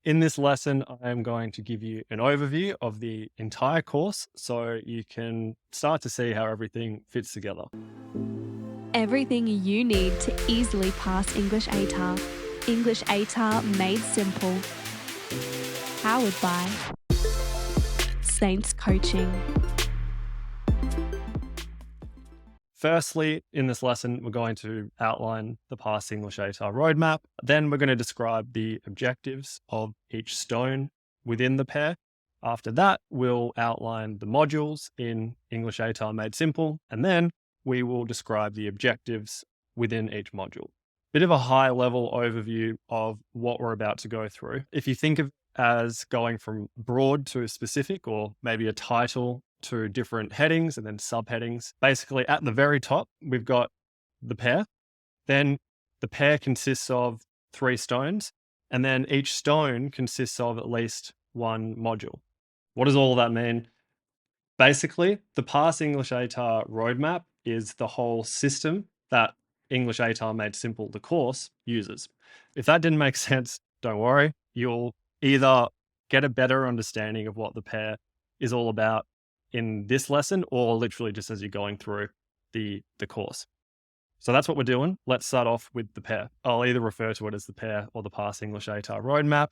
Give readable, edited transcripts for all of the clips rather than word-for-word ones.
In this lesson, I am going to give you an overview of the entire course so you can start to see how everything fits together. Everything you need to easily pass English ATAR. English ATAR made simple. Powered by Saints Coaching. Firstly, in this lesson, we're going to outline the Pass English ATAR roadmap. Then we're going to describe the objectives of each stone within the pair. After that, we'll outline the modules in English ATAR Made Simple. And then we will describe the objectives within each module. Bit of a high-level overview of what we're about to go through. If you think of it as going from broad to specific, or maybe a title to different headings and then subheadings. Basically, at the very top, we've got the pair. Then the pair consists of 3 stones, and then each stone consists of at least one module. What does all of that mean? Basically, the Pass English ATAR roadmap is the whole system that English ATAR Made Simple, the course, uses. If that didn't make sense, don't worry. You'll either get a better understanding of what the pair is all about in this lesson, or literally just as you're going through the course. So that's what we're doing. Let's start off with the pair. I'll either refer to it as the pair or the Pass English ATAR roadmap.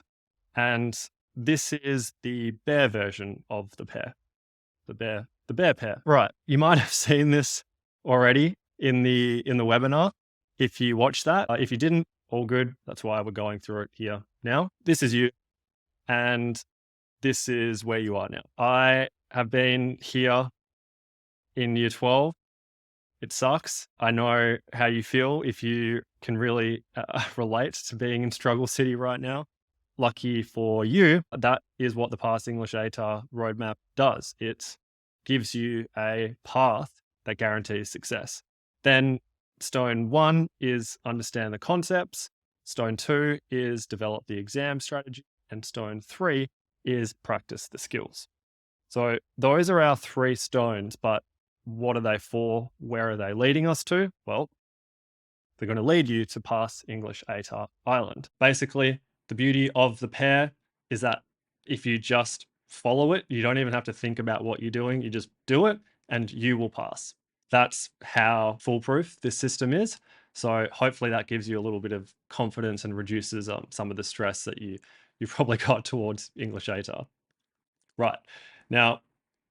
And this is the bear version of the pair. The bear pair. Right. You might have seen this already in the webinar if you watched that. If you didn't, all good. That's why we're going through it here now. This is you, and this is where you are now. I have been here in year 12. It sucks. I know how you feel if you can really relate to being in Struggle City right now. Lucky for you, that is what the Pass English ATAR roadmap does. It gives you a path that guarantees success. Then stone 1 is understand the concepts. Stone 2 is develop the exam strategy. And stone 3 is practice the skills. So those are our 3 stones, but what are they for? Where are they leading us to? Well, they're going to lead you to Pass English ATAR Island. Basically, the beauty of the pair is that if you just follow it, you don't even have to think about what you're doing. You just do it and you will pass. That's how foolproof this system is. So hopefully that gives you a little bit of confidence and reduces some of the stress that you probably got towards English ATAR. Right. Now,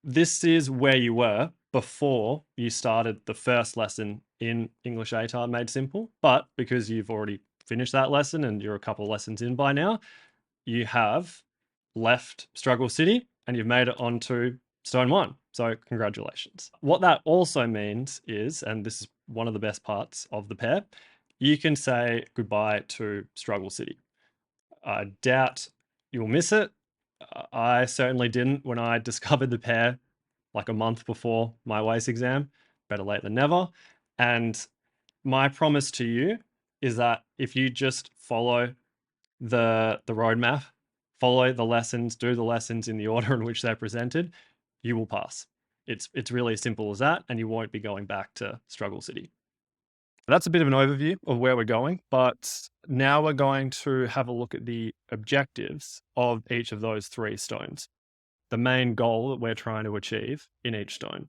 this is where you were before you started the first lesson in English ATAR Made Simple. But because you've already finished that lesson and you're a couple of lessons in by now, you have left Struggle City and you've made it onto Stone 1. So congratulations. What that also means is, and this is one of the best parts of the pair, you can say goodbye to Struggle City. I doubt you'll miss it. I certainly didn't when I discovered the pair like a month before my WACE exam. Better late than never. And my promise to you is that if you just follow the roadmap, follow the lessons, do the lessons in the order in which they're presented, you will pass. It's really as simple as that, and you won't be going back to Struggle City. That's a bit of an overview of where we're going, but now we're going to have a look at the objectives of each of those 3 stones, the main goal that we're trying to achieve in each stone.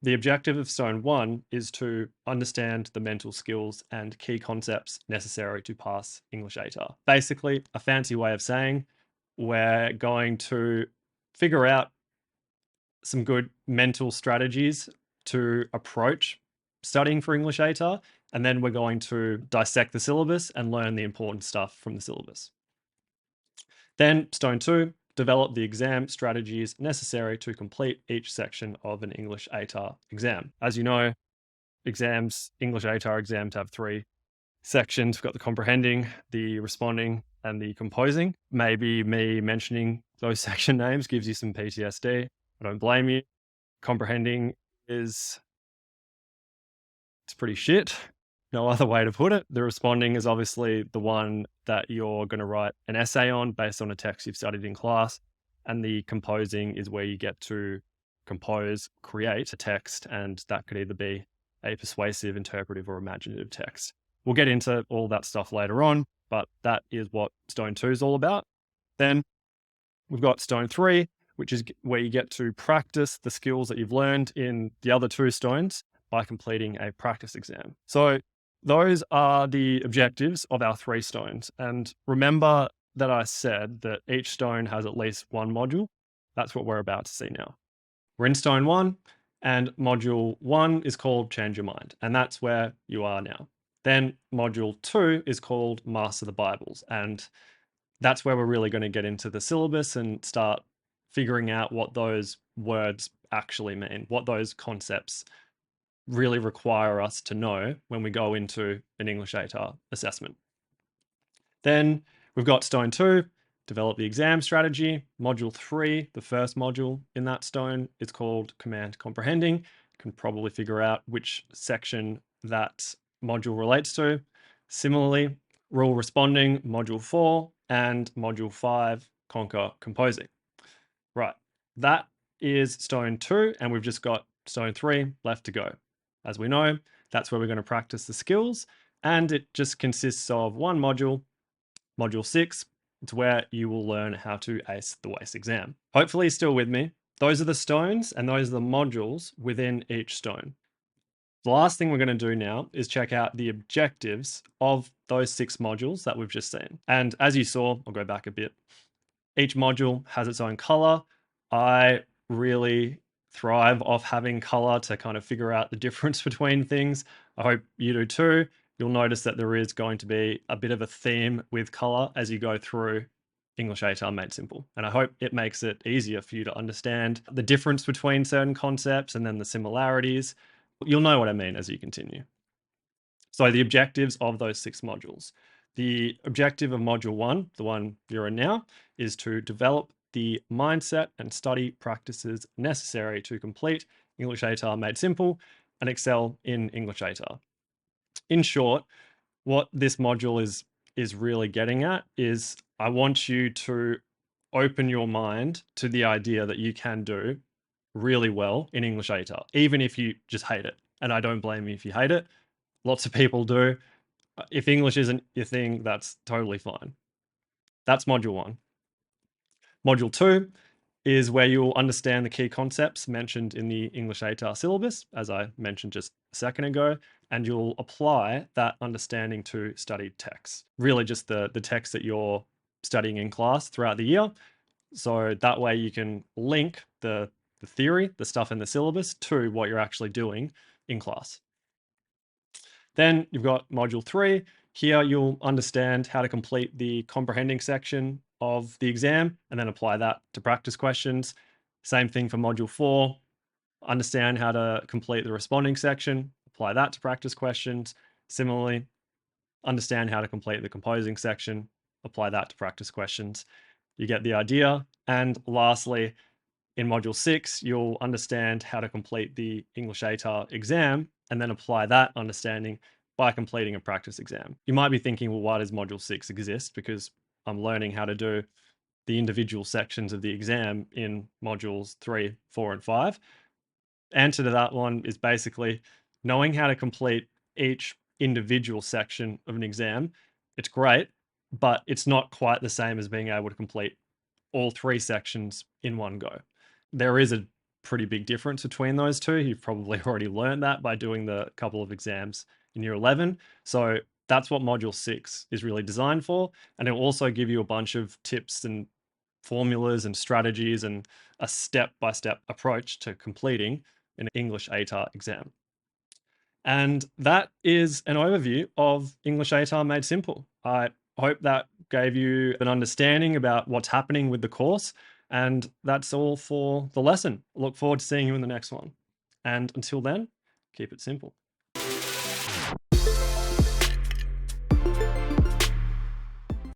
The objective of stone 1 is to understand the mental skills and key concepts necessary to pass English ATAR. Basically, a fancy way of saying we're going to figure out some good mental strategies to approach studying for English ATAR, and then we're going to dissect the syllabus and learn the important stuff from the syllabus. Then stone 2, develop the exam strategies necessary to complete each section of an English ATAR exam. As you know, English ATAR exams have 3 sections. We've got the comprehending, the responding, and the composing. Maybe me mentioning those section names gives you some PTSD. I don't blame you. Comprehending it's pretty shit. No other way to put it. The responding is obviously the one that you're going to write an essay on based on a text you've studied in class. And the composing is where you get to create a text, and that could either be a persuasive, interpretive, or imaginative text. We'll get into all that stuff later on, but that is what Stone 2 is all about. Then we've got Stone 3, which is where you get to practice the skills that you've learned in the other 2 stones by completing a practice exam. So those are the objectives of our 3 stones. And remember that I said that each stone has at least one module. That's what we're about to see now. We're in Stone 1, and Module 1 is called Change Your Mind, and that's where you are now. Then Module 2 is called Master the Bibles, and that's where we're really going to get into the syllabus and start figuring out what those words actually mean, what those concepts really require us to know when we go into an English ATAR assessment. Then we've got Stone 2, develop the exam strategy. Module 3, the first module in that stone, is called Command Comprehending. You can probably figure out which section that module relates to. Similarly, Rule Responding, Module 4, and Module 5, Conquer Composing. Right, that is Stone 2, and we've just got Stone 3 left to go. As we know, that's where we're going to practice the skills, and it just consists of one module, Module 6. It's where you will learn how to ace the WACE exam. Hopefully you're still with me. Those are the stones, and those are the modules within each stone. The last thing we're going to do now is check out the objectives of those 6 modules that we've just seen. And as you saw, I'll go back a bit. Each module has its own color. I really thrive off having color to kind of figure out the difference between things. I hope you do too. You'll notice that there is going to be a bit of a theme with color as you go through English ATAR Made Simple. And I hope it makes it easier for you to understand the difference between certain concepts and then the similarities. You'll know what I mean as you continue. So the objectives of those 6 modules. The objective of Module 1, the one you're in now, is to develop the mindset and study practices necessary to complete English ATAR Made Simple and excel in English ATAR. In short, what this module is really getting at is I want you to open your mind to the idea that you can do really well in English ATAR, even if you just hate it. And I don't blame you if you hate it. Lots of people do. If English isn't your thing, that's totally fine. That's Module 1. Module 2 is where you'll understand the key concepts mentioned in the English ATAR syllabus, as I mentioned just a second ago, and you'll apply that understanding to studied texts. Really just the text that you're studying in class throughout the year. So that way you can link the theory, the stuff in the syllabus, to what you're actually doing in class. Then you've got Module 3. Here you'll understand how to complete the comprehending section of the exam and then apply that to practice questions. Same thing for Module 4. Understand how to complete the responding section, apply that to practice questions. Similarly, understand how to complete the composing section, apply that to practice questions. You get the idea. And lastly, in Module 6, you'll understand how to complete the English ATAR exam and then apply that understanding by completing a practice exam. You might be thinking, well, why does Module 6 exist? Because I'm learning how to do the individual sections of the exam in Modules 3, 4, and 5. Answer to that one is basically knowing how to complete each individual section of an exam. It's great, but it's not quite the same as being able to complete all 3 sections in one go. There is a pretty big difference between those two. You've probably already learned that by doing the couple of exams in year 11. So that's what Module 6 is really designed for. And it'll also give you a bunch of tips and formulas and strategies and a step-by-step approach to completing an English ATAR exam. And that is an overview of English ATAR Made Simple. I hope that gave you an understanding about what's happening with the course. And that's all for the lesson. Look forward to seeing you in the next one. And until then, keep it simple.